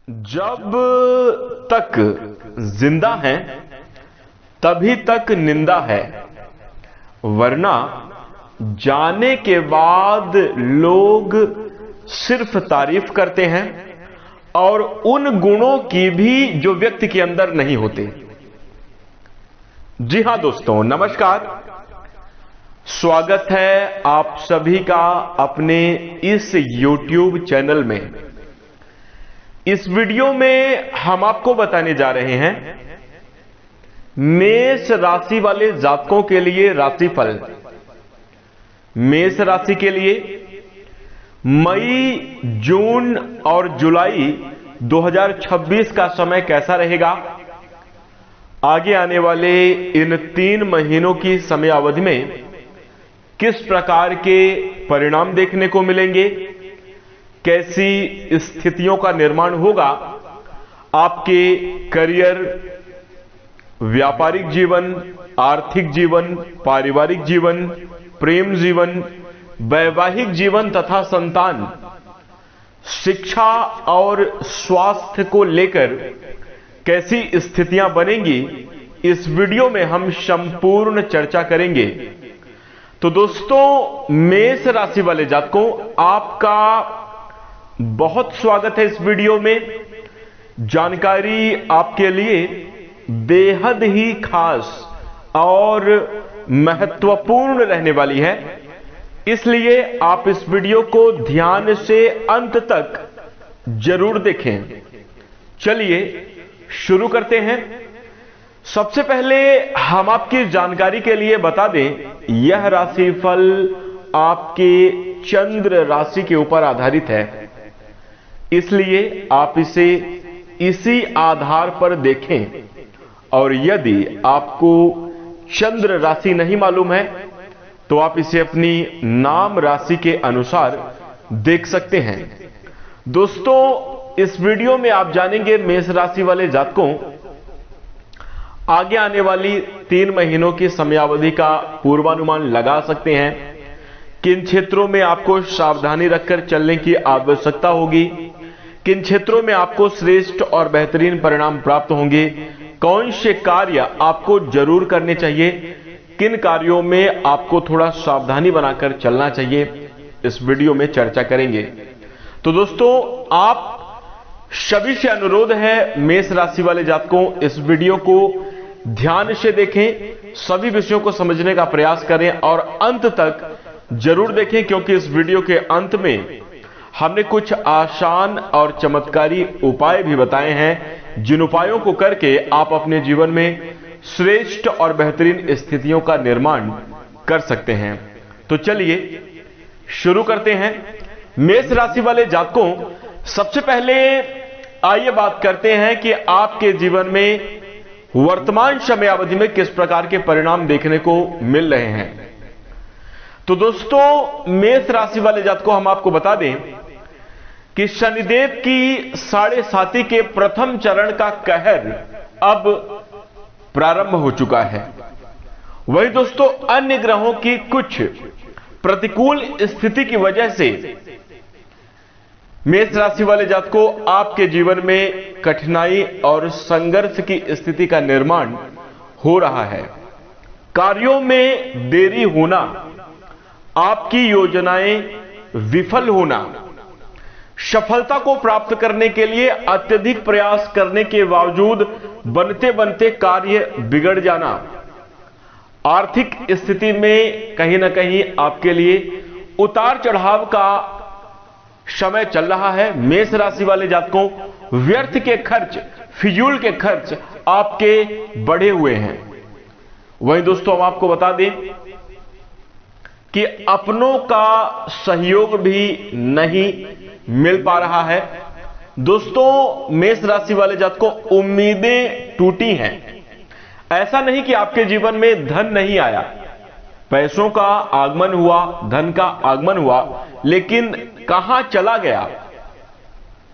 जब तक जिंदा हैं तभी तक निंदा है, वरना जाने के बाद लोग सिर्फ तारीफ करते हैं और उन गुणों की भी जो व्यक्ति के अंदर नहीं होते। जी हां दोस्तों, नमस्कार। स्वागत है आप सभी का अपने इस YouTube चैनल में। इस वीडियो में हम आपको बताने जा रहे हैं मेष राशि वाले जातकों के लिए राशिफल। मेष राशि के लिए मई, जून और जुलाई 2026 का समय कैसा रहेगा, आगे आने वाले इन 3 महीनों की समय अवधि में किस प्रकार के परिणाम देखने को मिलेंगे, कैसी स्थितियों का निर्माण होगा आपके करियर, व्यापारिक जीवन, आर्थिक जीवन, पारिवारिक जीवन, प्रेम जीवन, वैवाहिक जीवन तथा संतान, शिक्षा और स्वास्थ्य को लेकर कैसी स्थितियां बनेंगी, इस वीडियो में हम संपूर्ण चर्चा करेंगे। तो दोस्तों, मेष राशि वाले जातकों, आपका बहुत स्वागत है इस वीडियो में। जानकारी आपके लिए बेहद ही खास और महत्वपूर्ण रहने वाली है, इसलिए आप इस वीडियो को ध्यान से अंत तक जरूर देखें। चलिए शुरू करते हैं। सबसे पहले हम आपकी जानकारी के लिए बता दें, यह राशिफल आपके चंद्र राशि के ऊपर आधारित है, इसलिए आप इसे इसी आधार पर देखें। और यदि आपको चंद्र राशि नहीं मालूम है तो आप इसे अपनी नाम राशि के अनुसार देख सकते हैं। दोस्तों, इस वीडियो में आप जानेंगे मेष राशि वाले जातकों आगे आने वाली 3 महीनों की समयावधि का पूर्वानुमान लगा सकते हैं, किन क्षेत्रों में आपको सावधानी रखकर चलने की आवश्यकता होगी, किन क्षेत्रों में आपको श्रेष्ठ और बेहतरीन परिणाम प्राप्त होंगे, कौन से कार्य आपको जरूर करने चाहिए, किन कार्यों में आपको थोड़ा सावधानी बनाकर चलना चाहिए, इस वीडियो में चर्चा करेंगे। तो दोस्तों, आप सभी से अनुरोध है, मेष राशि वाले जातकों, इस वीडियो को ध्यान से देखें, सभी विषयों को समझने का प्रयास करें और अंत तक जरूर देखें, क्योंकि इस वीडियो के अंत में हमने कुछ आसान और चमत्कारी उपाय भी बताए हैं, जिन उपायों को करके आप अपने जीवन में श्रेष्ठ और बेहतरीन स्थितियों का निर्माण कर सकते हैं। तो चलिए शुरू करते हैं। मेष राशि वाले जातकों, सबसे पहले आइए बात करते हैं कि आपके जीवन में वर्तमान समय अवधि में किस प्रकार के परिणाम देखने को मिल रहे हैं। तो दोस्तों, मेष राशि वाले जातकों, हम आपको बता दें कि शनिदेव की 7.5 के प्रथम चरण का कहर अब प्रारंभ हो चुका है। वही दोस्तों, अन्य ग्रहों की कुछ प्रतिकूल स्थिति की वजह से मेष राशि वाले जातकों आपके जीवन में कठिनाई और संघर्ष की स्थिति का निर्माण हो रहा है। कार्यों में देरी होना, आपकी योजनाएं विफल होना, सफलता को प्राप्त करने के लिए अत्यधिक प्रयास करने के बावजूद बनते बनते कार्य बिगड़ जाना, आर्थिक स्थिति में कहीं ना कहीं आपके लिए उतार चढ़ाव का समय चल रहा है। मेष राशि वाले जातकों, व्यर्थ के खर्च, फिजूल के खर्च आपके बढ़े हुए हैं। वहीं दोस्तों, हम आपको बता दें कि अपनों का सहयोग भी नहीं मिल पा रहा है। दोस्तों, मेष राशि वाले जातकों, उम्मीदें टूटी हैं। ऐसा नहीं कि आपके जीवन में धन नहीं आया, पैसों का आगमन हुआ, धन का आगमन हुआ, लेकिन कहां चला गया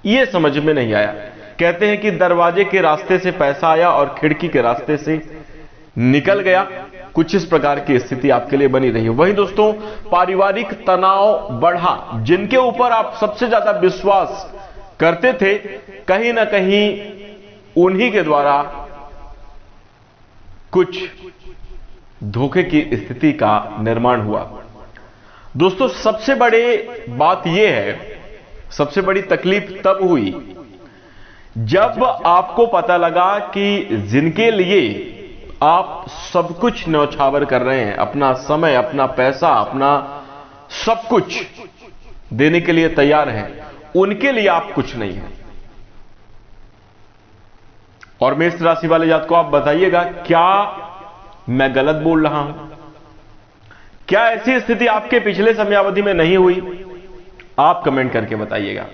यह समझ में नहीं आया। कहते हैं कि दरवाजे के रास्ते से पैसा आया और खिड़की के रास्ते से निकल गया। कुछ इस प्रकार की स्थिति आपके लिए बनी रही। वहीं दोस्तों, पारिवारिक तनाव बढ़ा, जिनके ऊपर आप सबसे ज्यादा विश्वास करते थे, कहीं ना कहीं उन्हीं के द्वारा कुछ धोखे की स्थिति का निर्माण हुआ। दोस्तों, सबसे बड़ी बात यह है, सबसे बड़ी तकलीफ तब हुई जब आपको पता लगा कि जिनके लिए आप सब कुछ न्यौछावर कर रहे हैं, अपना समय, अपना पैसा, अपना सब कुछ देने के लिए तैयार हैं, उनके लिए आप कुछ नहीं हैं। और मेष राशि वाले जात को आप बताइएगा, क्या मैं गलत बोल रहा हूं? क्या ऐसी स्थिति आपके पिछले समयावधि में नहीं हुई? आप कमेंट करके बताइएगा।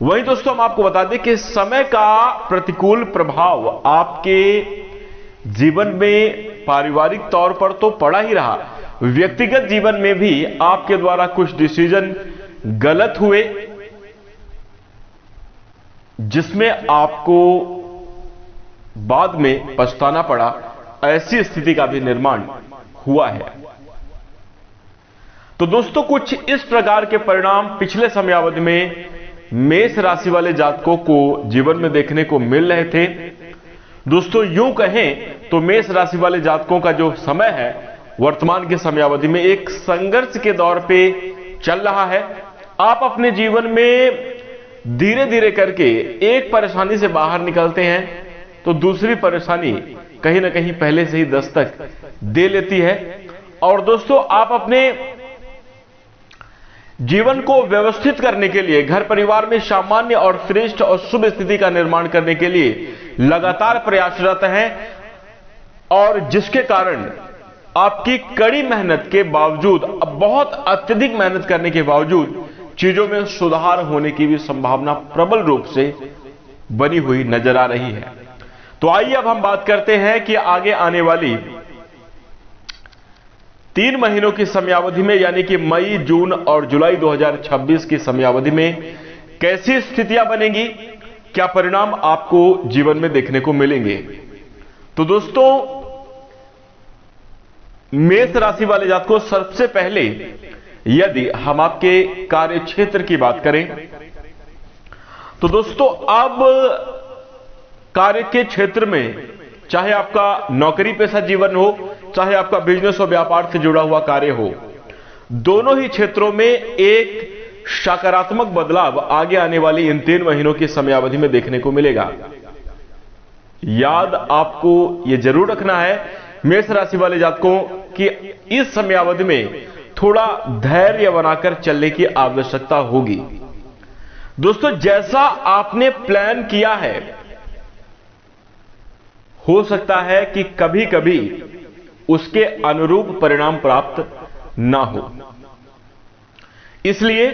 वहीं दोस्तों, हम आपको बता दें कि समय का प्रतिकूल प्रभाव आपके जीवन में पारिवारिक तौर पर तो पड़ा ही रहा, व्यक्तिगत जीवन में भी आपके द्वारा कुछ डिसीजन गलत हुए, जिसमें आपको बाद में पछताना पड़ा। ऐसी स्थिति का भी निर्माण हुआ है। तो दोस्तों, कुछ इस प्रकार के परिणाम पिछले समयावधि में मेष राशि वाले जातकों को जीवन में देखने को मिल रहे थे। दोस्तों, यूं कहें तो मेष राशि वाले जातकों का जो समय है वर्तमान के समयावधि में एक संघर्ष के दौर पे चल रहा है। आप अपने जीवन में धीरे धीरे करके एक परेशानी से बाहर निकलते हैं तो दूसरी परेशानी कहीं ना कहीं पहले से ही दस्तक दे लेती है। और दोस्तों, आप अपने जीवन को व्यवस्थित करने के लिए, घर परिवार में सामान्य और श्रेष्ठ और शुभ स्थिति का निर्माण करने के लिए लगातार प्रयासरत हैं, और जिसके कारण आपकी कड़ी मेहनत के बावजूद, अब बहुत अत्यधिक मेहनत करने के बावजूद चीजों में सुधार होने की भी संभावना प्रबल रूप से बनी हुई नजर आ रही है। तो आइए अब हम बात करते हैं कि आगे आने वाली 3 महीनों की समयावधि में, यानी कि मई, जून और जुलाई 2026 की समयावधि में कैसी स्थितियां बनेंगी, क्या परिणाम आपको जीवन में देखने को मिलेंगे। तो दोस्तों, मेष राशि वाले जातकों, सबसे पहले यदि हम आपके कार्य क्षेत्र की बात करें तो दोस्तों, अब कार्य के क्षेत्र में, चाहे आपका नौकरी पेशा जीवन हो, चाहे आपका बिजनेस और व्यापार से जुड़ा हुआ कार्य हो, दोनों ही क्षेत्रों में एक सकारात्मक बदलाव आगे आने वाली इन 3 महीनों की समयावधि में देखने को मिलेगा। याद आपको यह जरूर रखना है मेष राशि वाले जातकों कि इस समयावधि में थोड़ा धैर्य बनाकर चलने की आवश्यकता होगी। दोस्तों, जैसा आपने प्लान किया है, हो सकता है कि कभी कभी उसके अनुरूप परिणाम प्राप्त ना हो। इसलिए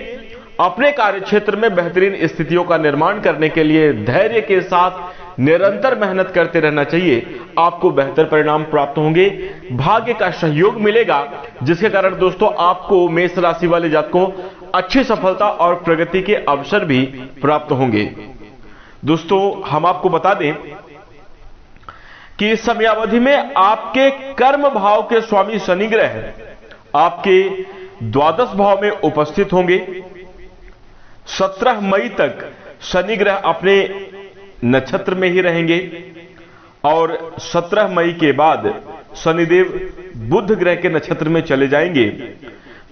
अपने कार्यक्षेत्र में बेहतरीन स्थितियों का निर्माण करने के लिए धैर्य के साथ निरंतर मेहनत करते रहना चाहिए। आपको बेहतर परिणाम प्राप्त होंगे, भाग्य का सहयोग मिलेगा, जिसके कारण दोस्तों आपको मेष राशि वाले जातकों अच्छी सफलता और प्रगति के अवसर भी प्राप्त होंगे। दोस्तों, हम आपको बता दें कि इस समयावधि में आपके कर्म भाव के स्वामी शनि ग्रह आपके द्वादश भाव में उपस्थित होंगे। 17 मई तक शनि ग्रह अपने नक्षत्र में ही रहेंगे और 17 मई के बाद शनिदेव बुध ग्रह के नक्षत्र में चले जाएंगे।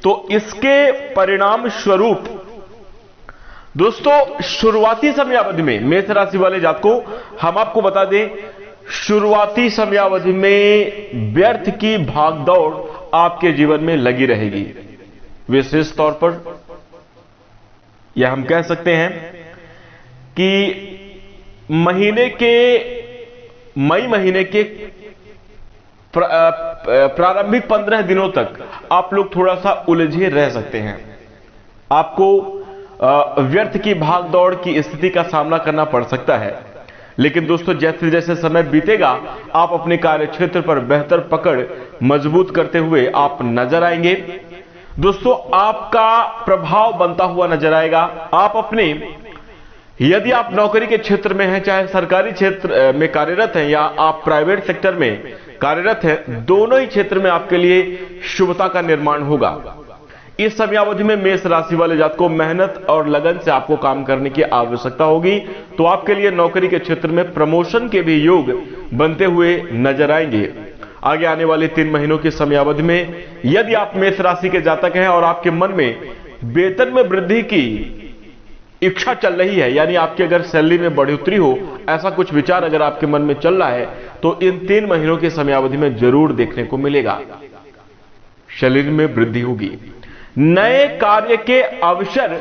तो इसके परिणाम स्वरूप दोस्तों, शुरुआती समयावधि में मेष राशि वाले जातकों, हम आपको बता दें, शुरुआती समयावधि में व्यर्थ की भागदौड़ आपके जीवन में लगी रहेगी। विशेष तौर पर यह हम कह सकते हैं कि मई महीने के प्रारंभिक 15 दिनों तक आप लोग थोड़ा सा उलझे रह सकते हैं। आपको व्यर्थ की भागदौड़ की स्थिति का सामना करना पड़ सकता है। लेकिन दोस्तों, जैसे जैसे समय बीतेगा, आप अपने कार्य क्षेत्र पर बेहतर पकड़ मजबूत करते हुए आप नजर आएंगे। दोस्तों, आपका प्रभाव बनता हुआ नजर आएगा। आप अपने, यदि आप नौकरी के क्षेत्र में हैं, चाहे सरकारी क्षेत्र में कार्यरत हैं या आप प्राइवेट सेक्टर में कार्यरत हैं, दोनों ही क्षेत्र में आपके लिए शुभता का निर्माण होगा। इस समयावधि में मेष राशि वाले जातकों को मेहनत और लगन से आपको काम करने की आवश्यकता होगी। तो आपके लिए नौकरी के क्षेत्र में प्रमोशन के भी योग बनते हुए नजर आएंगे। आगे आने वाले 3 महीनों की समयावधि में यदि आप मेष राशि के जातक हैं और आपके मन में वेतन में वृद्धि की इच्छा चल रही है, यानी आपकी अगर सैलरी में बढ़ोतरी हो, ऐसा कुछ विचार अगर आपके मन में चल रहा है, तो इन 3 महीनों की समयावधि में जरूर देखने को मिलेगा। सैलरी में वृद्धि होगी, नए कार्य के अवसर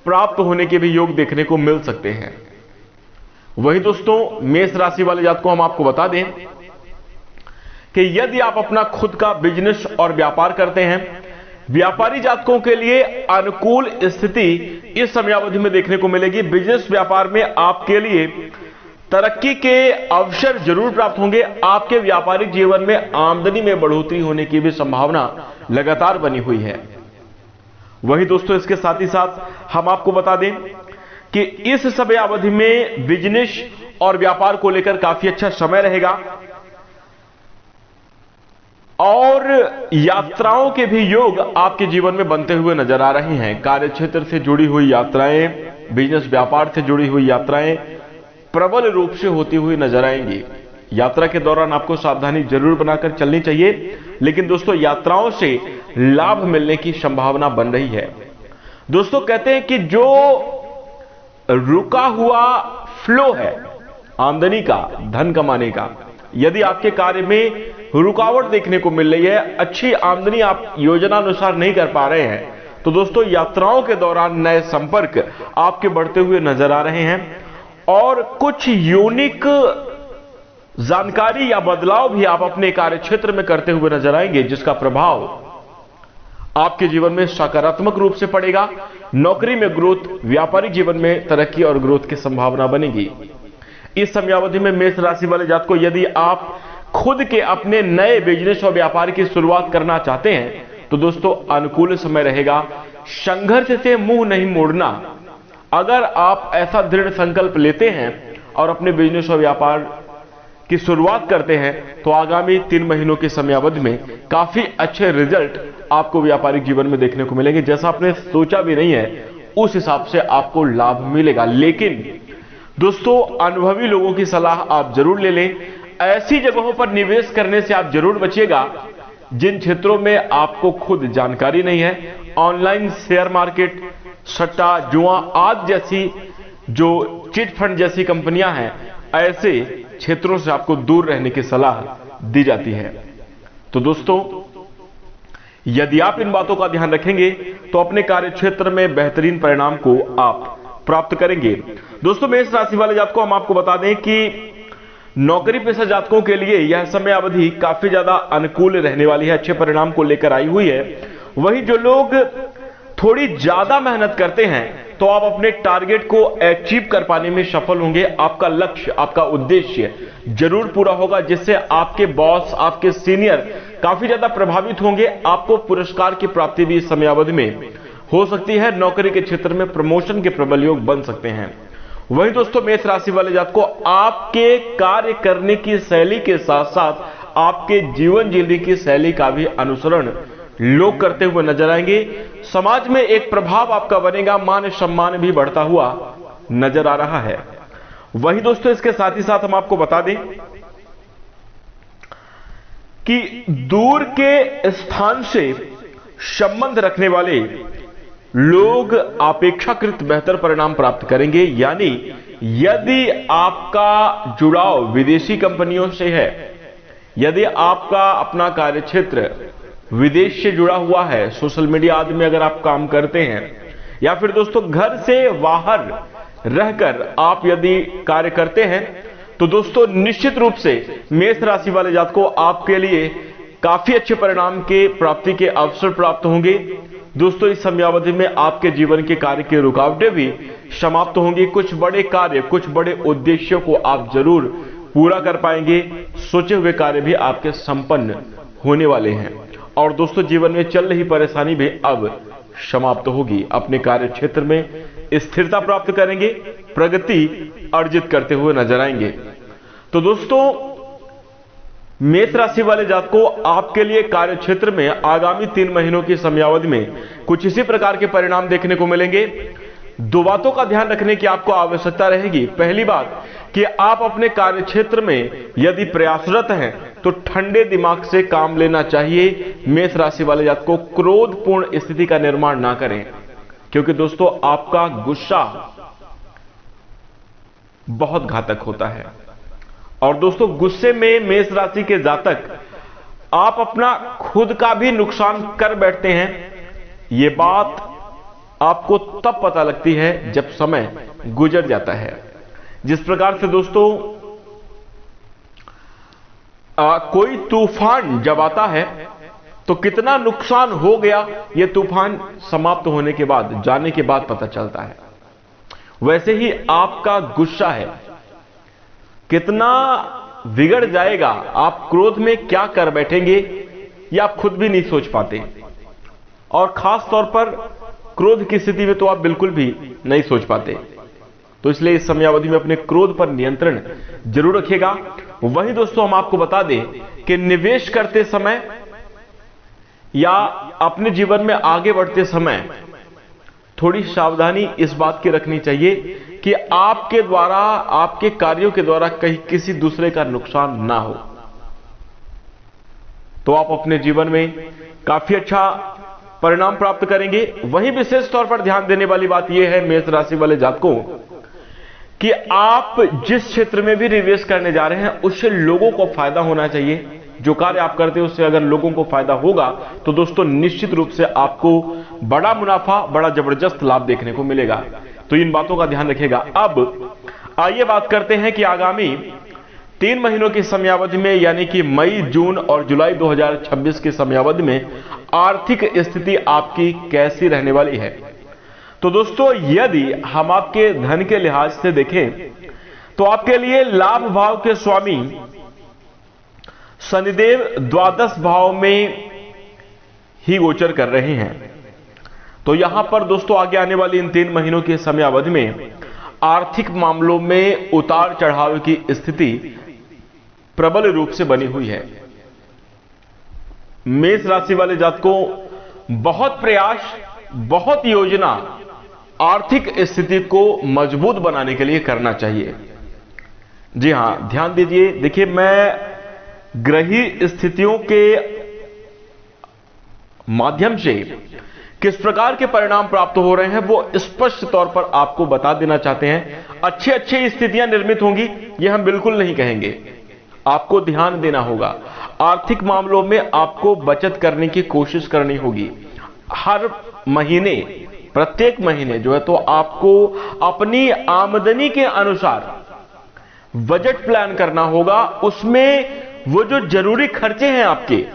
प्राप्त होने के भी योग देखने को मिल सकते हैं। वही दोस्तों मेष राशि वाले जातकों को हम आपको बता दें कि यदि आप अपना खुद का बिजनेस और व्यापार करते हैं, व्यापारी जातकों के लिए अनुकूल स्थिति इस समयावधि में देखने को मिलेगी। बिजनेस व्यापार में आपके लिए तरक्की के अवसर जरूर प्राप्त होंगे। आपके व्यापारिक जीवन में आमदनी में बढ़ोतरी होने की भी संभावना लगातार बनी हुई है। वही दोस्तों इसके साथ ही साथ हम आपको बता दें कि इस समयावधि में बिजनेस और व्यापार को लेकर काफी अच्छा समय रहेगा और यात्राओं के भी योग आपके जीवन में बनते हुए नजर आ रहे हैं। कार्य क्षेत्र से जुड़ी हुई यात्राएं, बिजनेस व्यापार से जुड़ी हुई यात्राएं प्रबल रूप से होती हुई नजर आएंगी। यात्रा के दौरान आपको सावधानी जरूर बनाकर चलनी चाहिए, लेकिन दोस्तों यात्राओं से लाभ मिलने की संभावना बन रही है। दोस्तों कहते हैं कि जो रुका हुआ फ्लो है आमदनी का, धन कमाने का, यदि आपके कार्य में रुकावट देखने को मिल रही है, अच्छी आमदनी आप योजना अनुसार नहीं कर पा रहे हैं, तो दोस्तों यात्राओं के दौरान नए संपर्क आपके बढ़ते हुए नजर आ रहे हैं और कुछ यूनिक जानकारी या बदलाव भी आप अपने कार्य क्षेत्र में करते हुए नजर आएंगे, जिसका प्रभाव आपके जीवन में सकारात्मक रूप से पड़ेगा। नौकरी में ग्रोथ, व्यापारिक जीवन में तरक्की और ग्रोथ की संभावना बनेगी। इस समयावधि में मेष राशि वाले जातकों को यदि आप खुद के अपने नए बिजनेस और व्यापार की शुरुआत करना चाहते हैं, तो दोस्तों अनुकूल समय रहेगा। संघर्ष से मुंह नहीं मोड़ना। अगर आप ऐसा दृढ़ संकल्प लेते हैं और अपने बिजनेस और व्यापार की शुरुआत करते हैं, तो आगामी 3 महीनों की समयावधि में काफी अच्छे रिजल्ट आपको व्यापारिक जीवन में देखने को मिलेंगे। जैसा आपने सोचा भी नहीं है, उस हिसाब से आपको लाभ मिलेगा। लेकिन दोस्तों अनुभवी लोगों की सलाह आप जरूर ले लें। ऐसी जगहों पर निवेश करने से आप जरूर बचिएगा जिन क्षेत्रों में आपको खुद जानकारी नहीं है। ऑनलाइन शेयर मार्केट, सट्टा, जुआ आदि जैसी जो चिट फंड जैसी कंपनियां हैं, ऐसे क्षेत्रों से आपको दूर रहने की सलाह दी जाती है। तो दोस्तों यदि आप इन बातों का ध्यान रखेंगे तो अपने कार्य क्षेत्र में बेहतरीन परिणाम को आप प्राप्त करेंगे। दोस्तों मेष राशि वाले जातकों को हम आपको बता दें कि नौकरी पेशा जातकों के लिए यह समय अवधि काफी ज्यादा अनुकूल रहने वाली है, अच्छे परिणाम को लेकर आई हुई है। वही जो लोग थोड़ी ज्यादा मेहनत करते हैं, तो आप अपने टारगेट को अचीव कर पाने में सफल होंगे। आपका लक्ष्य, आपका उद्देश्य जरूर पूरा होगा, जिससे आपके बॉस, आपके सीनियर काफी ज्यादा प्रभावित होंगे। आपको पुरस्कार की प्राप्ति भी इस समयावधि में हो सकती है। नौकरी के क्षेत्र में प्रमोशन के प्रबल योग बन सकते हैं। वहीं दोस्तों मेष राशि वाले जातकों को आपके कार्य करने की शैली के साथ साथ आपके जीवन जीने की शैली का भी अनुसरण लोग करते हुए नजर आएंगे। समाज में एक प्रभाव आपका बनेगा, मान सम्मान भी बढ़ता हुआ नजर आ रहा है। वही दोस्तों इसके साथ ही साथ हम आपको बता दें कि दूर के स्थान से संबंध रखने वाले लोग अपेक्षाकृत बेहतर परिणाम प्राप्त करेंगे। यानी यदि आपका जुड़ाव विदेशी कंपनियों से है, यदि आपका अपना कार्यक्षेत्र विदेश से जुड़ा हुआ है, सोशल मीडिया आदि में अगर आप काम करते हैं, या फिर दोस्तों घर से बाहर रहकर आप यदि कार्य करते हैं, तो दोस्तों निश्चित रूप से मेष राशि वाले जातकों को आपके लिए काफी अच्छे परिणाम के प्राप्ति के अवसर प्राप्त होंगे। दोस्तों इस समयावधि में आपके जीवन के कार्य की रुकावटें भी समाप्त होंगी। कुछ बड़े कार्य, कुछ बड़े उद्देश्यों को आप जरूर पूरा कर पाएंगे। सोचे हुए कार्य भी आपके संपन्न होने वाले हैं। और दोस्तों जीवन में चल रही परेशानी भी अब समाप्त होगी। अपने कार्य क्षेत्र में स्थिरता प्राप्त करेंगे, प्रगति अर्जित करते हुए नजर आएंगे। तो दोस्तों मेष राशि वाले जातकों, आपके लिए कार्य क्षेत्र में आगामी 3 महीनों की समयावधि में कुछ इसी प्रकार के परिणाम देखने को मिलेंगे। 2 बातों का ध्यान रखने की आपको आवश्यकता रहेगी। पहली बात कि आप अपने कार्य क्षेत्र में यदि प्रयासरत हैं तो ठंडे दिमाग से काम लेना चाहिए। मेष राशि वाले जातकों, क्रोधपूर्ण स्थिति का निर्माण ना करें, क्योंकि दोस्तों आपका गुस्सा बहुत घातक होता है। और दोस्तों गुस्से में मेष राशि के जातक आप अपना खुद का भी नुकसान कर बैठते हैं। यह बात आपको तब पता लगती है जब समय गुजर जाता है। जिस प्रकार से दोस्तों कोई तूफान जब आता है तो कितना नुकसान हो गया, यह तूफान समाप्त होने के बाद, जाने के बाद पता चलता है। वैसे ही आपका गुस्सा है, कितना बिगड़ जाएगा, आप क्रोध में क्या कर बैठेंगे यह आप खुद भी नहीं सोच पाते। और खास तौर पर क्रोध की स्थिति में तो आप बिल्कुल भी नहीं सोच पाते। तो इसलिए इस समयावधि में अपने क्रोध पर नियंत्रण जरूर रखिएगा। वहीं दोस्तों हम आपको बता दें कि निवेश करते समय या अपने जीवन में आगे बढ़ते समय थोड़ी सावधानी इस बात की रखनी चाहिए कि आपके द्वारा, आपके कार्यों के द्वारा कहीं किसी दूसरे का नुकसान ना हो, तो आप अपने जीवन में काफी अच्छा परिणाम प्राप्त करेंगे। वहीं विशेष तौर पर ध्यान देने वाली बात यह है मेष राशि वाले जातकों कि आप जिस क्षेत्र में भी निवेश करने जा रहे हैं उससे लोगों को फायदा होना चाहिए। जो कार्य आप करते हैं उससे अगर लोगों को फायदा होगा तो दोस्तों निश्चित रूप से आपको बड़ा मुनाफा, बड़ा जबरदस्त लाभ देखने को मिलेगा। तो इन बातों का ध्यान रखिएगा। अब आइए बात करते हैं कि आगामी 3 महीनों की समयावधि में, यानी कि मई, जून और जुलाई 2026 की समयावधि में आर्थिक स्थिति आपकी कैसी रहने वाली है। तो दोस्तों यदि हम आपके धन के लिहाज से देखें तो आपके लिए लाभ भाव के स्वामी शनिदेव द्वादश भाव में ही गोचर कर रहे हैं। तो यहां पर दोस्तों आगे आने वाली इन 3 महीनों की समयावधि में आर्थिक मामलों में उतार चढ़ाव की स्थिति प्रबल रूप से बनी हुई है। मेष राशि वाले जातकों, बहुत प्रयास, बहुत योजना आर्थिक स्थिति को मजबूत बनाने के लिए करना चाहिए। जी हां, ध्यान दीजिए। देखिए, मैं ग्रही स्थितियों के माध्यम से किस प्रकार के परिणाम प्राप्त हो रहे हैं वो स्पष्ट तौर पर आपको बता देना चाहते हैं। अच्छी स्थितियां निर्मित होंगी यह हम बिल्कुल नहीं कहेंगे। आपको ध्यान देना होगा। आर्थिक मामलों में आपको बचत करने की कोशिश करनी होगी। हर महीने, प्रत्येक महीने जो है तो आपको अपनी आमदनी के अनुसार बजट प्लान करना होगा। उसमें वो जो जरूरी खर्चे हैं आपके,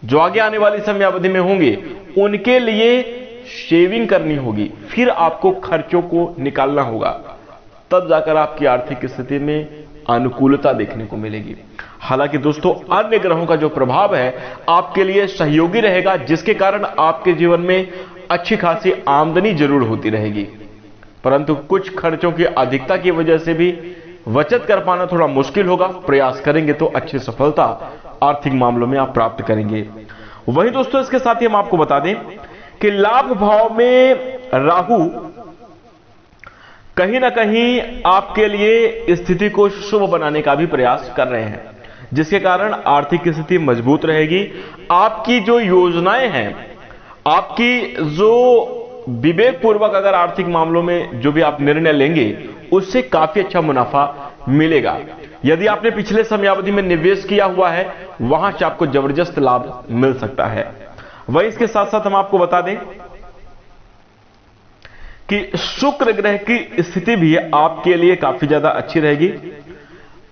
जो आगे आने वाली समयावधि में होंगे, उनके लिए शेविंग करनी होगी। फिर आपको खर्चों को निकालना होगा, तब जाकर आपकी आर्थिक स्थिति में अनुकूलता देखने को मिलेगी। हालांकि दोस्तों अन्य ग्रहों का जो प्रभाव है आपके लिए सहयोगी रहेगा, जिसके कारण आपके जीवन में अच्छी खासी आमदनी जरूर होती रहेगी, परंतु कुछ खर्चों की अधिकता की वजह से भी बचत कर पाना थोड़ा मुश्किल होगा। प्रयास करेंगे तो अच्छी सफलता आर्थिक मामलों में आप प्राप्त करेंगे। वहीं दोस्तों इसके साथ ही हम आपको बता दें कि लाभ भाव में राहु कहीं ना कहीं आपके लिए स्थिति को शुभ बनाने का भी प्रयास कर रहे हैं, जिसके कारण आर्थिक स्थिति मजबूत रहेगी। आपकी जो योजनाएं हैं, आपकी जो विवेक पूर्वक अगर आर्थिक मामलों में जो भी आप निर्णय लेंगे उससे काफी अच्छा मुनाफा मिलेगा। यदि आपने पिछले समयावधि में निवेश किया हुआ है वहां से आपको जबरदस्त लाभ मिल सकता है। वहीं इसके साथ साथ हम आपको बता दें कि शुक्र ग्रह की स्थिति भी आपके लिए काफी ज्यादा अच्छी रहेगी।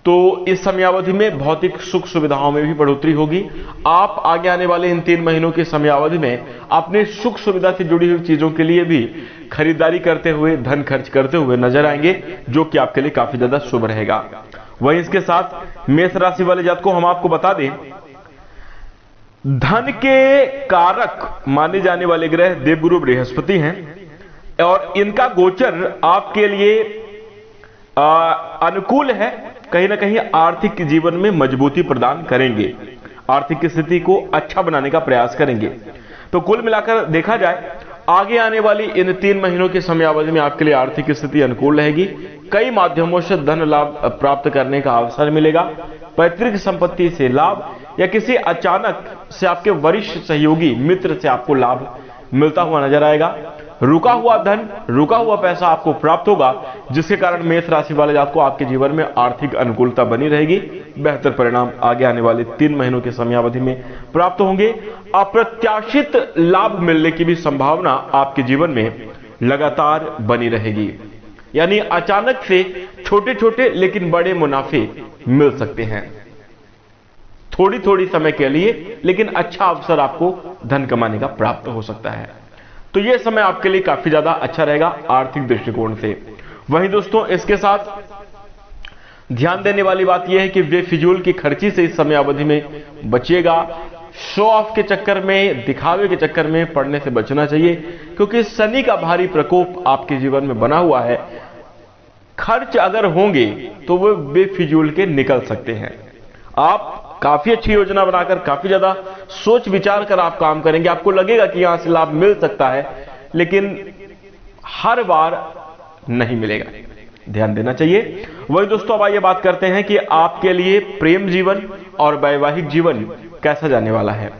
तो इस समयावधि में भौतिक सुख सुविधाओं में भी बढ़ोतरी होगी। आप आगे आने वाले इन 3 महीनों की समयावधि में अपने सुख सुविधा से जुड़ी हुई चीजों के लिए भी खरीदारी करते हुए, धन खर्च करते हुए नजर आएंगे, जो कि आपके लिए काफी ज्यादा शुभ रहेगा। वहीं इसके साथ मेष राशि वाले जातकों को हम आपको बता दें, धन के कारक माने जाने वाले ग्रह देवगुरु बृहस्पति हैं और इनका गोचर आपके लिए अनुकूल है। कहीं ना कहीं आर्थिक जीवन में मजबूती प्रदान करेंगे, आर्थिक स्थिति को अच्छा बनाने का प्रयास करेंगे। तो कुल मिलाकर देखा जाए, आगे आने वाली इन 3 महीनों की समयावधि में आपके लिए आर्थिक स्थिति अनुकूल रहेगी। कई माध्यमों से धन लाभ प्राप्त करने का अवसर मिलेगा। पैतृक संपत्ति से लाभ या किसी अचानक से आपके वरिष्ठ सहयोगी मित्र से आपको लाभ मिलता हुआ नजर आएगा। रुका हुआ धन, रुका हुआ पैसा आपको प्राप्त होगा, जिसके कारण मेष राशि वाले जातकों को आपके जीवन में आर्थिक अनुकूलता बनी रहेगी। बेहतर परिणाम आगे आने वाले 3 महीनों की समयावधि में प्राप्त होंगे। अप्रत्याशित लाभ मिलने की भी संभावना आपके जीवन में लगातार बनी रहेगी, यानी अचानक से छोटे छोटे लेकिन बड़े मुनाफे मिल सकते हैं, थोड़ी थोड़ी समय के लिए, लेकिन अच्छा अवसर आपको धन कमाने का प्राप्त हो सकता है। तो यह समय आपके लिए काफी ज्यादा अच्छा रहेगा आर्थिक दृष्टिकोण से। वहीं दोस्तों, इसके साथ ध्यान देने वाली बात यह है कि बेफिजूल की खर्ची से इस समयावधि में बचिएगा। शो ऑफ के चक्कर में, दिखावे के चक्कर में पड़ने से बचना चाहिए, क्योंकि शनि का भारी प्रकोप आपके जीवन में बना हुआ है। खर्च अगर होंगे तो वो बेफिजूल के निकल सकते हैं। आप काफी अच्छी योजना बनाकर, काफी ज्यादा सोच विचार कर आप काम करेंगे, आपको लगेगा कि यहां से लाभ मिल सकता है, लेकिन हर बार नहीं मिलेगा, ध्यान देना चाहिए। वही दोस्तों, अब आइए बात करते हैं कि आपके लिए प्रेम जीवन और वैवाहिक जीवन कैसा जाने वाला है।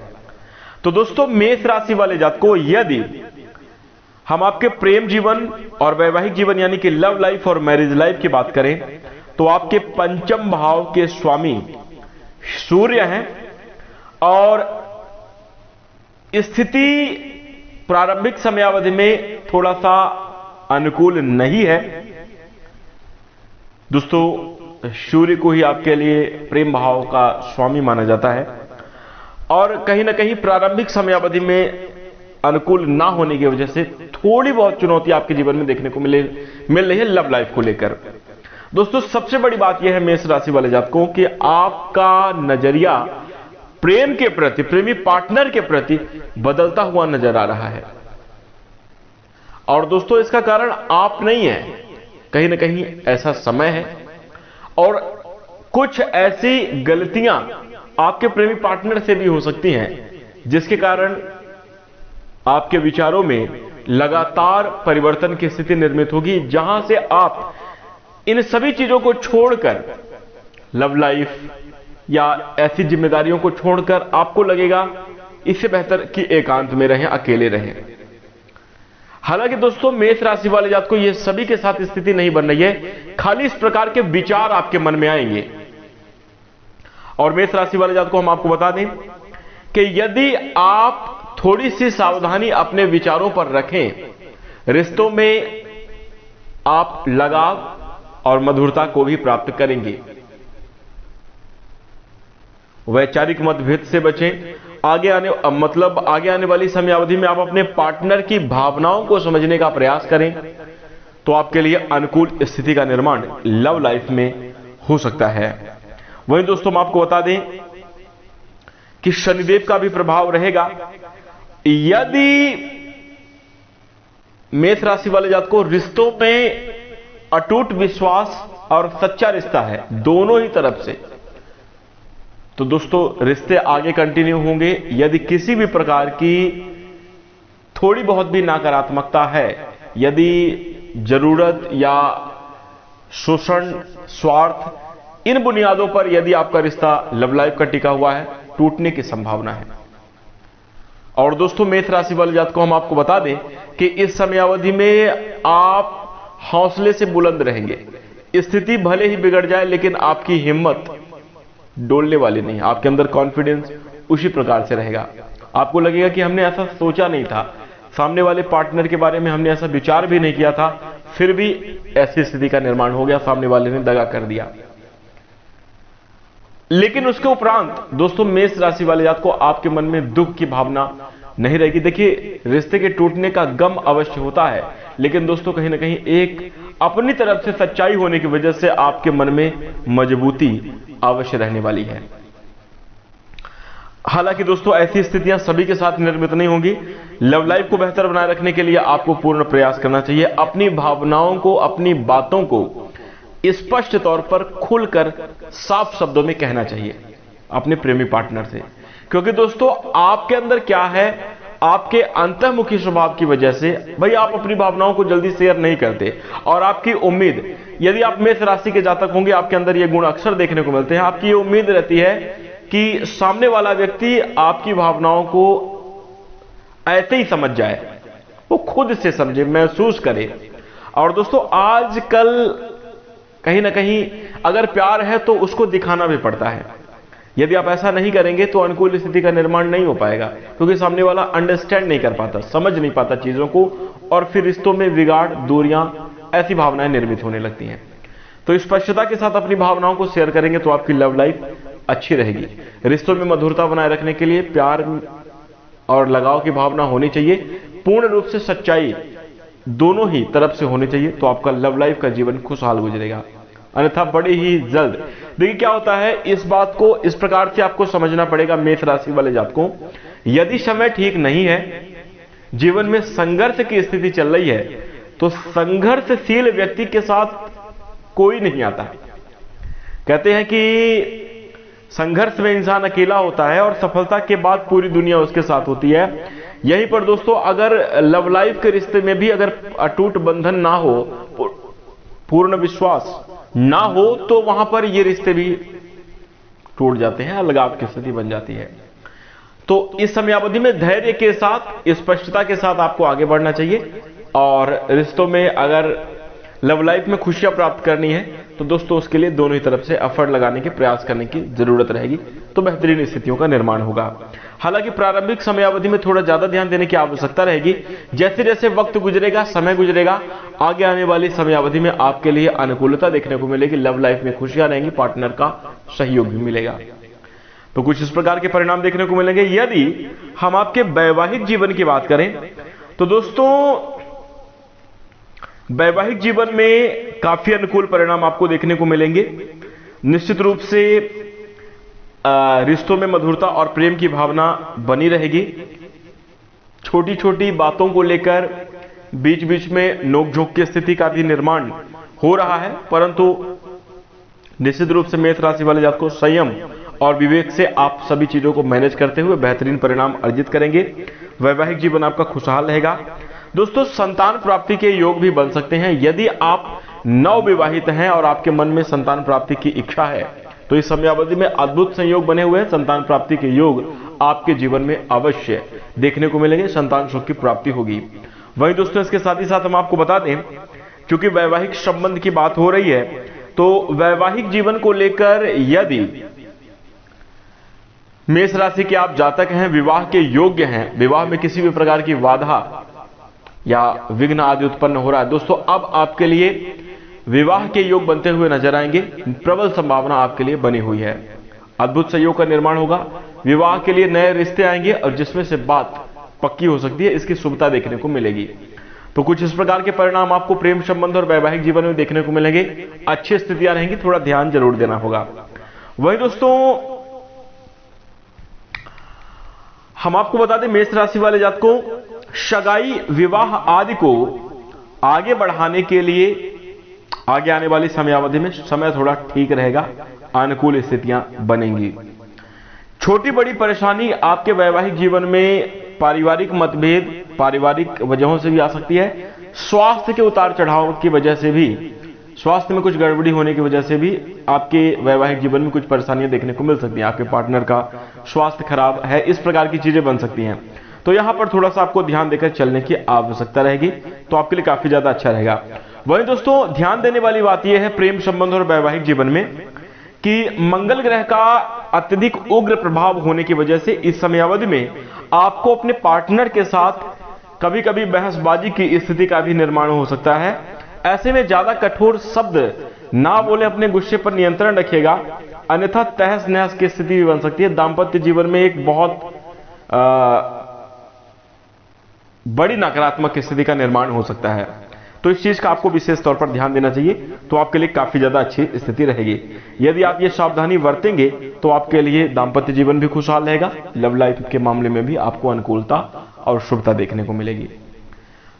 तो दोस्तों, मेष राशि वाले जातकों, यदि हम आपके प्रेम जीवन और वैवाहिक जीवन यानी कि लव लाइफ और मैरिज लाइफ की बात करें, तो आपके पंचम भाव के स्वामी सूर्य हैं और स्थिति प्रारंभिक समयावधि में थोड़ा सा अनुकूल नहीं है। दोस्तों, सूर्य को ही आपके लिए प्रेम भाव का स्वामी माना जाता है और कहीं ना कहीं प्रारंभिक समयावधि में अनुकूल ना होने की वजह से थोड़ी बहुत चुनौती आपके जीवन में देखने को मिल रही है लव लाइफ को लेकर। दोस्तों, सबसे बड़ी बात यह है मेष राशि वाले जातकों कि आपका नजरिया प्रेम के प्रति, प्रेमी पार्टनर के प्रति बदलता हुआ नजर आ रहा है। और दोस्तों, इसका कारण आप नहीं है, कहीं ना कहीं ऐसा समय है और कुछ ऐसी गलतियां आपके प्रेमी पार्टनर से भी हो सकती हैं, जिसके कारण आपके विचारों में लगातार परिवर्तन की स्थिति निर्मित होगी, जहां से आप इन सभी चीजों को छोड़कर, लव लाइफ या ऐसी जिम्मेदारियों को छोड़कर, आपको लगेगा इससे बेहतर कि एकांत में रहें, अकेले रहें। हालांकि दोस्तों, मेष राशि वाले जात को यह सभी के साथ स्थिति नहीं बन रही है, खाली इस प्रकार के विचार आपके मन में आएंगे। और मेष राशि वाले जात को हम आपको बता दें कि यदि आप थोड़ी सी सावधानी अपने विचारों पर रखें, रिश्तों में आप लगाव और मधुरता को भी प्राप्त करेंगे। वैचारिक मतभेद से बचें। आगे आने वाली समयावधि में आप अपने पार्टनर की भावनाओं को समझने का प्रयास करें, तो आपके लिए अनुकूल स्थिति का निर्माण लव लाइफ में हो सकता है। वहीं दोस्तों, हम आपको बता दें कि शनिदेव का भी प्रभाव रहेगा। यदि मेष राशि वाले जात को रिश्तों में अटूट विश्वास और सच्चा रिश्ता है दोनों ही तरफ से, तो दोस्तों रिश्ते आगे कंटिन्यू होंगे। यदि किसी भी प्रकार की थोड़ी बहुत भी नकारात्मकता है, यदि जरूरत या शोषण, स्वार्थ, इन बुनियादों पर यदि आपका रिश्ता लव लाइफ का टिका हुआ है, टूटने की संभावना है। और दोस्तों, मेष राशि वाले जात को हम आपको बता दें कि इस समयावधि में आप हौसले से बुलंद रहेंगे। स्थिति भले ही बिगड़ जाए, लेकिन आपकी हिम्मत डोलने वाली नहीं। आपके अंदर कॉन्फिडेंस उसी प्रकार से रहेगा। आपको लगेगा कि हमने ऐसा सोचा नहीं था, सामने वाले पार्टनर के बारे में हमने ऐसा विचार भी नहीं किया था, फिर भी ऐसी स्थिति का निर्माण हो गया, सामने वाले ने दगा कर दिया। लेकिन उसके उपरांत दोस्तों, मेष राशि वाले जात को आपके मन में दुख की भावना नहीं रहेगी। देखिए, रिश्ते के टूटने का गम अवश्य होता है, लेकिन दोस्तों कहीं ना कहीं एक अपनी तरफ से सच्चाई होने की वजह से आपके मन में मजबूती अवश्य रहने वाली है। हालांकि दोस्तों, ऐसी स्थितियां सभी के साथ निर्मित नहीं होंगी। लव लाइफ को बेहतर बनाए रखने के लिए आपको पूर्ण प्रयास करना चाहिए। अपनी भावनाओं को, अपनी बातों को स्पष्ट तौर पर खुलकर साफ शब्दों में कहना चाहिए अपने प्रेमी पार्टनर से। क्योंकि दोस्तों आपके अंदर क्या है, आपके अंतर्मुखी स्वभाव की वजह से भाई आप अपनी भावनाओं को जल्दी शेयर नहीं करते, और आपकी उम्मीद, यदि आप मेष राशि के जातक होंगे आपके अंदर ये गुण अक्सर देखने को मिलते हैं। आपकी ये उम्मीद रहती है कि सामने वाला व्यक्ति आपकी भावनाओं को ऐसे ही समझ जाए, वो खुद से समझे, महसूस करे। और दोस्तों आजकल कहीं ना कहीं अगर प्यार है तो उसको दिखाना भी पड़ता है। यदि आप ऐसा नहीं करेंगे तो अनुकूल स्थिति का निर्माण नहीं हो पाएगा, क्योंकि सामने वाला अंडरस्टैंड नहीं कर पाता, समझ नहीं पाता चीजों को, और फिर रिश्तों में बिगाड़, दूरियां, ऐसी भावनाएं निर्मित होने लगती हैं। तो स्पष्टता के साथ अपनी भावनाओं को शेयर करेंगे तो आपकी लव लाइफ अच्छी रहेगी। रिश्तों में मधुरता बनाए रखने के लिए प्यार और लगाव की भावना होनी चाहिए, पूर्ण रूप से सच्चाई दोनों ही तरफ से होनी चाहिए, तो आपका लव लाइफ का जीवन खुशहाल गुजरेगा। अन्यथा बड़े ही जल्द, देखिए क्या होता है, इस बात को इस प्रकार से आपको समझना पड़ेगा मेष राशि वाले जातकों, यदि समय ठीक नहीं है, जीवन में संघर्ष की स्थिति चल रही है, तो संघर्षशील व्यक्ति के साथ कोई नहीं आता। कहते हैं कि संघर्ष में इंसान अकेला होता है और सफलता के बाद पूरी दुनिया उसके साथ होती है। यहीं पर दोस्तों अगर लव लाइफ के रिश्ते में भी अगर अटूट बंधन ना हो, पूर्ण विश्वास ना हो, तो वहां पर ये रिश्ते भी टूट जाते हैं, अलगाव की स्थिति बन जाती है। तो इस समयावधि में धैर्य के साथ, स्पष्टता के साथ आपको आगे बढ़ना चाहिए, और रिश्तों में अगर लव लाइफ में खुशियां प्राप्त करनी है तो दोस्तों उसके लिए दोनों ही तरफ से एफर्ट लगाने के प्रयास करने की जरूरत रहेगी, तो बेहतरीन स्थितियों का निर्माण होगा। हालांकि प्रारंभिक समयावधि में थोड़ा ज्यादा ध्यान देने की आवश्यकता रहेगी। जैसे जैसे वक्त गुजरेगा, समय गुजरेगा, आगे आने वाली समयावधि में आपके लिए अनुकूलता देखने को मिलेगी, लव लाइफ में खुशियां रहेंगी, पार्टनर का सहयोग भी मिलेगा। तो कुछ इस प्रकार के परिणाम देखने को मिलेंगे। यदि हम आपके वैवाहिक जीवन की बात करें तो दोस्तों वैवाहिक जीवन में काफी अनुकूल परिणाम आपको देखने को मिलेंगे। निश्चित रूप से रिश्तों में मधुरता और प्रेम की भावना बनी रहेगी। छोटी छोटी बातों को लेकर बीच बीच में नोकझोंक की स्थिति का भी निर्माण हो रहा है, परंतु निश्चित रूप से मेष राशि वाले जातकों को संयम और विवेक से आप सभी चीजों को मैनेज करते हुए बेहतरीन परिणाम अर्जित करेंगे। वैवाहिक जीवन आपका खुशहाल रहेगा। दोस्तों संतान प्राप्ति के योग भी बन सकते हैं। यदि आप नवविवाहित हैं और आपके मन में संतान प्राप्ति की इच्छा है तो इस समयावधि में अद्भुत संयोग बने हुए हैं। संतान प्राप्ति के योग आपके जीवन में अवश्य देखने को मिलेंगे, संतान सुख की प्राप्ति होगी। वहीं दोस्तों इसके साथ ही साथ हम आपको बता दें, क्योंकि वैवाहिक संबंध की बात हो रही है, तो वैवाहिक जीवन को लेकर यदि मेष राशि के आप जातक हैं, विवाह के योग्य हैं, विवाह में किसी भी प्रकार की बाधा या विघ्न आदि उत्पन्न हो रहा है, दोस्तों अब आपके लिए विवाह के योग बनते हुए नजर आएंगे। प्रबल संभावना आपके लिए बनी हुई है, अद्भुत सहयोग का निर्माण होगा। विवाह के लिए नए रिश्ते आएंगे और जिसमें से बात पक्की हो सकती है, इसकी शुभता देखने को मिलेगी। तो कुछ इस प्रकार के परिणाम आपको प्रेम संबंध और वैवाहिक जीवन में देखने को मिलेंगे। अच्छी स्थितियां रहेंगी, थोड़ा ध्यान जरूर देना होगा। वही दोस्तों हम आपको बता दें, मेष राशि वाले जातकों सगाई, विवाह आदि को आगे बढ़ाने के लिए आगे आने वाली समयावधि में समय थोड़ा ठीक रहेगा, अनुकूल स्थितियां बनेंगी। छोटी बड़ी परेशानी आपके वैवाहिक जीवन में पारिवारिक मतभेद, पारिवारिक वजहों से भी आ सकती है। स्वास्थ्य के उतार चढ़ाव की वजह से भी, स्वास्थ्य में कुछ गड़बड़ी होने की वजह से भी आपके वैवाहिक जीवन में कुछ परेशानियां देखने को मिल सकती हैं। आपके पार्टनर का स्वास्थ्य खराब है, इस प्रकार की चीजें बन सकती हैं। तो यहां पर थोड़ा सा आपको ध्यान देकर चलने की आवश्यकता रहेगी, तो आपके लिए काफी ज्यादा अच्छा रहेगा। वहीं दोस्तों ध्यान देने वाली बात यह है प्रेम संबंध और वैवाहिक जीवन में कि मंगल ग्रह का अत्यधिक उग्र प्रभाव होने की वजह से इस समयावधि में आपको अपने पार्टनर के साथ कभी कभी बहसबाजी की स्थिति का भी निर्माण हो सकता है। ऐसे में ज्यादा कठोर शब्द ना बोले, अपने गुस्से पर नियंत्रण रखिएगा, अन्यथा तहस नहस की स्थिति भी बन सकती है। दांपत्य जीवन में एक बहुत बड़ी नकारात्मक स्थिति का निर्माण हो सकता है, तो इस चीज का आपको विशेष तौर पर ध्यान देना चाहिए, तो आपके लिए काफी ज्यादा अच्छी स्थिति रहेगी। यदि आप ये सावधानी बरतेंगे तो आपके लिए दांपत्य जीवन भी खुशहाल रहेगा, लव लाइफ के मामले में भी आपको अनुकूलता और शुभता देखने को मिलेगी।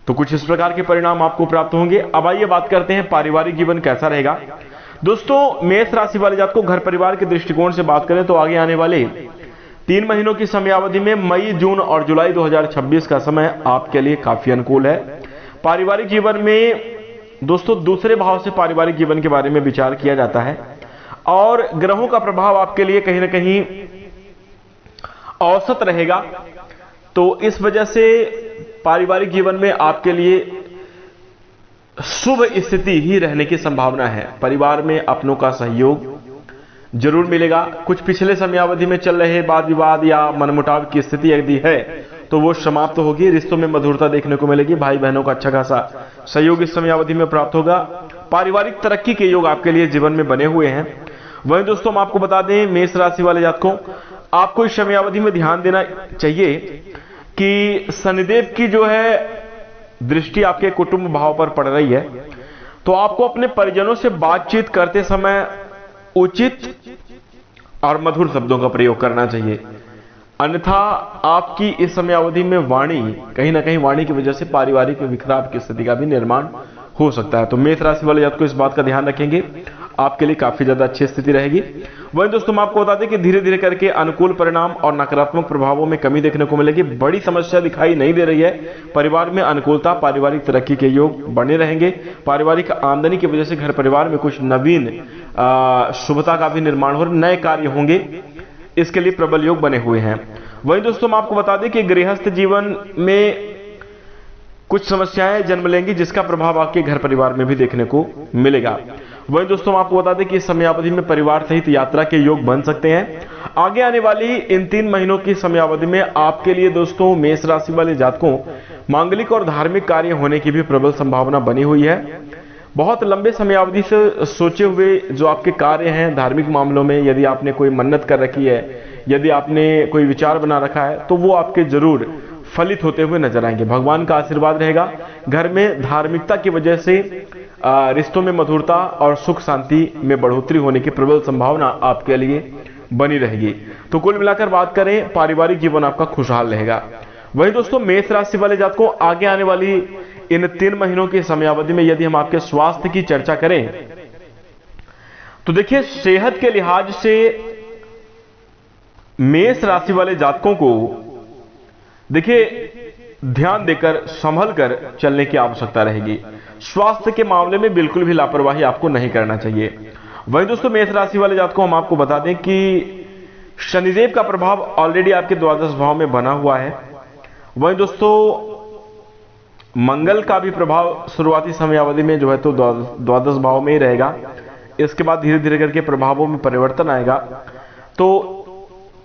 तो कुछ इस प्रकार के परिणाम आपको प्राप्त होंगे। अब आइए बात करते हैं पारिवारिक जीवन कैसा रहेगा। दोस्तों, मेष राशि वाले जातकों को घर परिवार के दृष्टिकोण से बात करें तो आगे आने वाले 3 महीनों की समयावधि में मई, जून और जुलाई 2026 का समय आपके लिए काफी अनुकूल है। पारिवारिक जीवन में दोस्तों दूसरे भाव से पारिवारिक जीवन के बारे में विचार किया जाता है और ग्रहों का प्रभाव आपके लिए कहीं ना कहीं औसत रहेगा। तो इस वजह से पारिवारिक जीवन में आपके लिए शुभ स्थिति ही रहने की संभावना है। परिवार में अपनों का सहयोग जरूर मिलेगा। कुछ पिछले समयावधि में चल रहे वाद विवाद या मनमुटाव की स्थिति यदि है तो वो समाप्त होगी। रिश्तों में मधुरता देखने को मिलेगी। भाई बहनों का अच्छा खासा सहयोग इस समयावधि में प्राप्त होगा। पारिवारिक तरक्की के योग आपके लिए जीवन में बने हुए हैं। वहीं दोस्तों हम आपको बता दें, मेष राशि वाले जातकों आपको इस समयावधि में ध्यान देना चाहिए कि शनिदेव की जो है दृष्टि आपके कुटुंब भाव पर पड़ रही है, तो आपको अपने परिजनों से बातचीत करते समय उचित और मधुर शब्दों का प्रयोग करना चाहिए। अन्यथा आपकी इस समयावधि में वाणी कहीं ना कहीं वाणी की वजह से पारिवारिक विखराव की स्थिति का भी निर्माण हो सकता है। तो मेष राशि वाले जातक को इस बात का ध्यान रखेंगे, आपके लिए काफी ज्यादा अच्छी स्थिति रहेगी। वहीं दोस्तों हम आपको बता दें कि धीरे धीरे करके अनुकूल परिणाम और नकारात्मक प्रभावों में कमी देखने को मिलेगी। बड़ी समस्या दिखाई नहीं दे रही है। परिवार में अनुकूलता, पारिवारिक तरक्की के योग बने रहेंगे। पारिवारिक आमदनी की वजह से घर परिवार में कुछ नवीन शुभता का भी निर्माण हो, नए कार्य होंगे, इसके लिए प्रबल योग बने हुए हैं। वहीं दोस्तों हम आपको बता दें कि गृहस्थ जीवन में कुछ समस्याएं जन्म लेंगी, जिसका प्रभाव आपके घर परिवार में भी देखने को मिलेगा। वहीं दोस्तों हम आपको बता दें कि इस समयावधि में परिवार सहित यात्रा के योग बन सकते हैं। आगे आने वाली इन 3 महीनों की समयावधि में आपके लिए दोस्तों मेष राशि वाले जातकों मांगलिक और धार्मिक कार्य होने की भी प्रबल संभावना बनी हुई है। बहुत लंबे समयावधि से सोचे हुए जो आपके कार्य हैं धार्मिक मामलों में, यदि आपने कोई मन्नत कर रखी है, यदि आपने कोई विचार बना रखा है, तो वो आपके जरूर फलित होते हुए नजर आएंगे। भगवान का आशीर्वाद रहेगा। घर में धार्मिकता की वजह से रिश्तों में मधुरता और सुख शांति में बढ़ोतरी होने की प्रबल संभावना आपके लिए बनी रहेगी। तो कुल मिलाकर बात करें, पारिवारिक जीवन आपका खुशहाल रहेगा। वहीं दोस्तों मेष राशि वाले जातकों आगे आने वाली इन 3 महीनों की समयावधि में यदि हम आपके स्वास्थ्य की चर्चा करें तो देखिए, सेहत के लिहाज से मेष राशि वाले जातकों को देखिए ध्यान देकर संभल कर चलने की आवश्यकता रहेगी। स्वास्थ्य के मामले में बिल्कुल भी लापरवाही आपको नहीं करना चाहिए। वहीं दोस्तों मेष राशि वाले जातकों को हम आपको बता दें कि शनिदेव का प्रभाव ऑलरेडी आपके द्वादश भाव में बना हुआ है। वहीं दोस्तों मंगल का भी प्रभाव शुरुआती समयावधि में जो है तो द्वादश भाव में ही रहेगा। इसके बाद धीरे धीरे करके प्रभावों में परिवर्तन आएगा। तो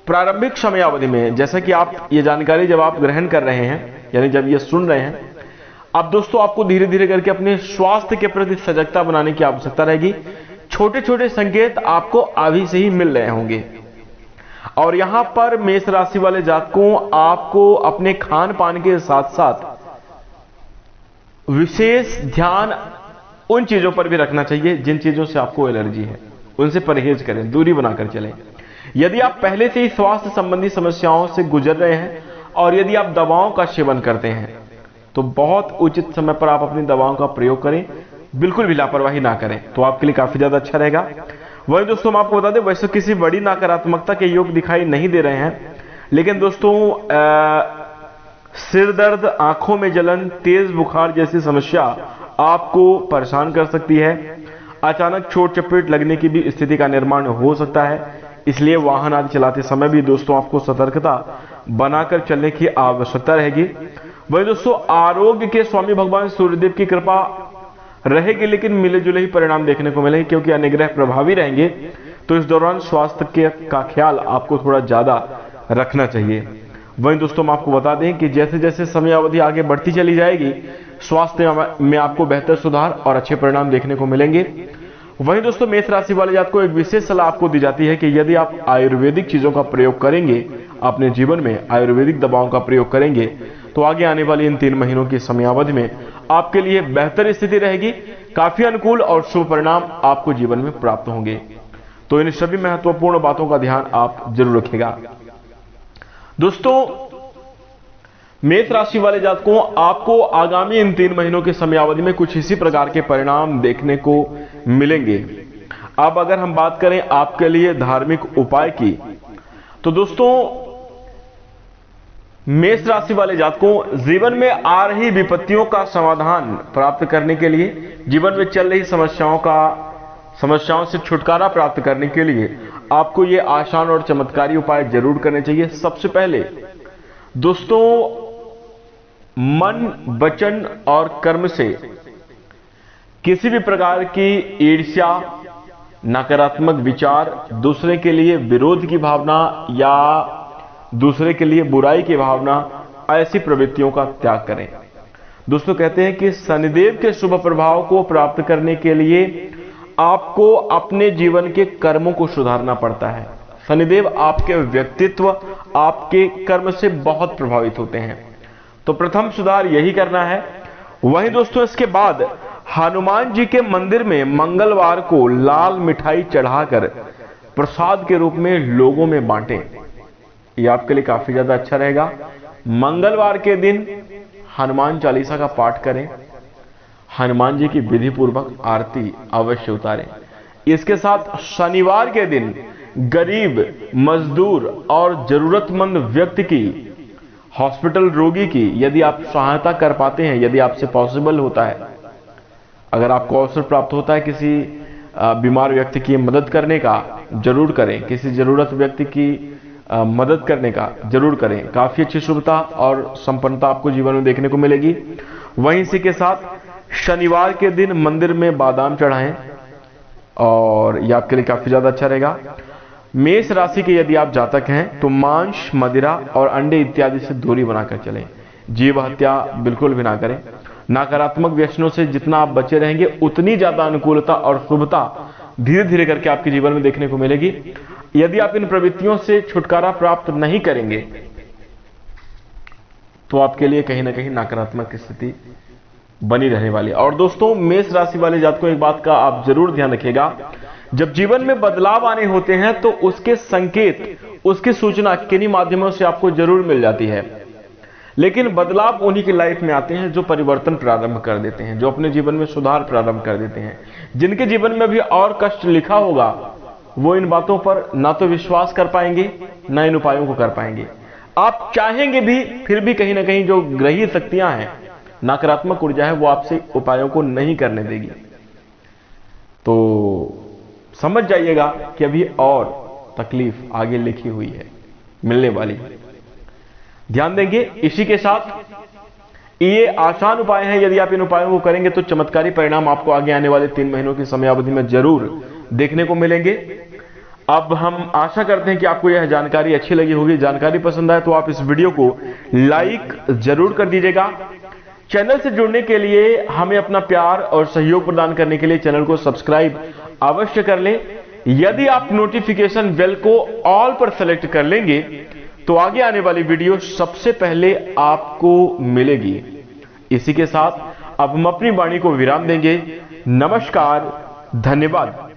प्रारंभिक समयावधि में जैसा कि आप ये जानकारी जब आप ग्रहण कर रहे हैं, यानी जब ये सुन रहे हैं, अब दोस्तों आपको धीरे धीरे करके अपने स्वास्थ्य के प्रति सजगता बनाने की आवश्यकता रहेगी। छोटे छोटे संकेत आपको अभी से ही मिल रहे होंगे और यहां पर मेष राशि वाले जातकों आपको अपने खान पान के साथ साथ विशेष ध्यान उन चीजों पर भी रखना चाहिए जिन चीजों से आपको एलर्जी है। उनसे परहेज करें, दूरी बनाकर चलें। यदि आप पहले से ही स्वास्थ्य संबंधी समस्याओं से गुजर रहे हैं और यदि आप दवाओं का सेवन करते हैं तो बहुत उचित समय पर आप अपनी दवाओं का प्रयोग करें, बिल्कुल भी लापरवाही ना करें, तो आपके लिए काफी ज्यादा अच्छा रहेगा। वही दोस्तों हम आपको बता दें, वैसे किसी बड़ी नकारात्मकता के योग दिखाई नहीं दे रहे हैं, लेकिन दोस्तों सिर दर्द, आंखों में जलन, तेज बुखार जैसी समस्या आपको परेशान कर सकती है। अचानक चोट चपेट लगने की भी स्थिति का निर्माण हो सकता है। इसलिए वाहन आदि चलाते समय भी दोस्तों आपको सतर्कता बनाकर चलने की आवश्यकता रहेगी। वही दोस्तों आरोग्य के स्वामी भगवान सूर्यदेव की कृपा रहेगी, लेकिन मिले जुले ही परिणाम देखने को मिलेंगे क्योंकि अनुग्रह प्रभावी रहेंगे। तो इस दौरान स्वास्थ्य का ख्याल आपको थोड़ा ज्यादा रखना चाहिए। वहीं दोस्तों हम आपको बता दें कि जैसे जैसे समयावधि आगे बढ़ती चली जाएगी, स्वास्थ्य में आपको बेहतर सुधार और अच्छे परिणाम देखने को मिलेंगे। वहीं दोस्तों मेष राशि वाले जातकों को एक विशेष सलाह आपको दी जाती है कि यदि आप आयुर्वेदिक चीजों का प्रयोग करेंगे, अपने जीवन में आयुर्वेदिक दवाओं का प्रयोग करेंगे, तो आगे आने वाली इन 3 महीनों की समयावधि में आपके लिए बेहतर स्थिति रहेगी। काफी अनुकूल और शुभ परिणाम आपको जीवन में प्राप्त होंगे। तो इन सभी महत्वपूर्ण बातों का ध्यान आप जरूर रखिएगा। दोस्तों मेष राशि वाले जातकों, आपको आगामी इन 3 महीनों की समयावधि में कुछ इसी प्रकार के परिणाम देखने को मिलेंगे। अब अगर हम बात करें आपके लिए धार्मिक उपाय की, तो दोस्तों मेष राशि वाले जातकों, जीवन में आ रही विपत्तियों का समाधान प्राप्त करने के लिए, जीवन में चल रही समस्याओं से छुटकारा प्राप्त करने के लिए आपको ये आसान और चमत्कारी उपाय जरूर करने चाहिए। सबसे पहले दोस्तों, मन, वचन और कर्म से किसी भी प्रकार की ईर्ष्या, नकारात्मक विचार, दूसरे के लिए विरोध की भावना या दूसरे के लिए बुराई की भावना, ऐसी प्रवृत्तियों का त्याग करें। दोस्तों कहते हैं कि शनिदेव के शुभ प्रभाव को प्राप्त करने के लिए आपको अपने जीवन के कर्मों को सुधारना पड़ता है। शनिदेव आपके व्यक्तित्व, आपके कर्म से बहुत प्रभावित होते हैं, तो प्रथम सुधार यही करना है। वहीं दोस्तों इसके बाद हनुमान जी के मंदिर में मंगलवार को लाल मिठाई चढ़ाकर प्रसाद के रूप में लोगों में बांटें। ये आपके लिए काफी ज्यादा अच्छा रहेगा। मंगलवार के दिन हनुमान चालीसा का पाठ करें, हनुमान जी की विधि पूर्वक आरती अवश्य उतारें। इसके साथ शनिवार के दिन गरीब, मजदूर और जरूरतमंद व्यक्ति की, हॉस्पिटल रोगी की यदि आप सहायता कर पाते हैं, यदि आपसे पॉसिबल होता है, अगर आपको अवसर प्राप्त होता है किसी बीमार व्यक्ति की मदद करने का, जरूर करें। किसी जरूरत व्यक्ति की मदद करने का जरूर करें। काफी अच्छी शुभता और संपन्नता आपको जीवन में देखने को मिलेगी। वहीं इसी के साथ शनिवार के दिन मंदिर में बादाम चढ़ाएं और यह आपके लिए काफी ज्यादा अच्छा रहेगा। मेष राशि के यदि आप जातक हैं तो मांस, मदिरा और अंडे इत्यादि से दूरी बनाकर चलें। जीव हत्या बिल्कुल भी ना करें। नकारात्मक व्यसनों से जितना आप बचे रहेंगे उतनी ज्यादा अनुकूलता और शुभता धीरे धीरे करके आपके जीवन में देखने को मिलेगी। यदि आप इन प्रवृत्तियों से छुटकारा प्राप्त नहीं करेंगे तो आपके लिए कहीं ना कहीं नकारात्मक स्थिति बनी रहने वाली है। और दोस्तों मेष राशि वाले जातकों, एक बात का आप जरूर ध्यान रखिएगा, जब जीवन में बदलाव आने होते हैं तो उसके संकेत, उसकी सूचना किन्हीं माध्यमों से आपको जरूर मिल जाती है। लेकिन बदलाव उन्हीं की लाइफ में आते हैं जो परिवर्तन प्रारंभ कर देते हैं, जो अपने जीवन में सुधार प्रारंभ कर देते हैं। जिनके जीवन में भी और कष्ट लिखा होगा वो इन बातों पर ना तो विश्वास कर पाएंगे, ना इन उपायों को कर पाएंगे। आप चाहेंगे भी, फिर भी कहीं ना कहीं जो ग्रही शक्तियां हैं, नकारात्मक ऊर्जा है, वो आपसे उपायों को नहीं करने देगी। तो समझ जाइएगा कि अभी और तकलीफ आगे लिखी हुई है, मिलने वाली है। ध्यान देंगे। इसी के साथ ये आसान उपाय हैं, यदि आप इन उपायों को करेंगे तो चमत्कारी परिणाम आपको आगे आने वाले 3 महीनों की समयावधि में जरूर देखने को मिलेंगे। अब हम आशा करते हैं कि आपको यह जानकारी अच्छी लगी होगी। जानकारी पसंद आए तो आप इस वीडियो को लाइक जरूर कर दीजिएगा। चैनल से जुड़ने के लिए, हमें अपना प्यार और सहयोग प्रदान करने के लिए चैनल को सब्सक्राइब अवश्य कर लें। यदि आप नोटिफिकेशन बेल को ऑल पर सेलेक्ट कर लेंगे तो आगे आने वाली वीडियो सबसे पहले आपको मिलेगी। इसी के साथ अब हम अपनी वाणी को विराम देंगे। नमस्कार, धन्यवाद।